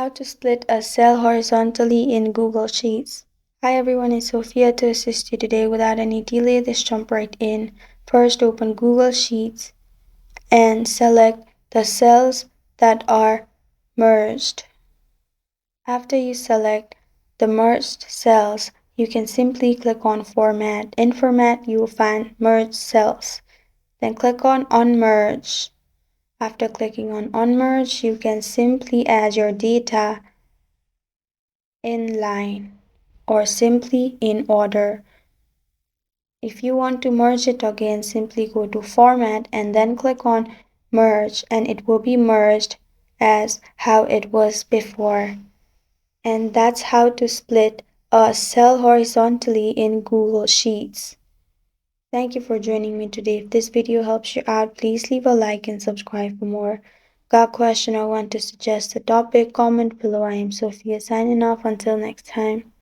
How to split a cell horizontally in Google Sheets. Hi everyone, it's Sophia to assist you today. Without any delay, let's jump right in. First, open Google Sheets and select the cells that are merged. After you select the merged cells, you can simply click on Format. In Format, you will find Merged Cells. Then click on Unmerge. After clicking on Unmerge, you can simply add your data in line or simply in order. If you want to merge it again, simply go to Format and then click on Merge, and it will be merged as how it was before. And that's how to split a cell horizontally in Google Sheets. Thank you for joining me today. If this video helps you out, please leave a like and subscribe for more. Got a question or want to suggest a topic? Comment below. I am Sophia signing off. Until next time.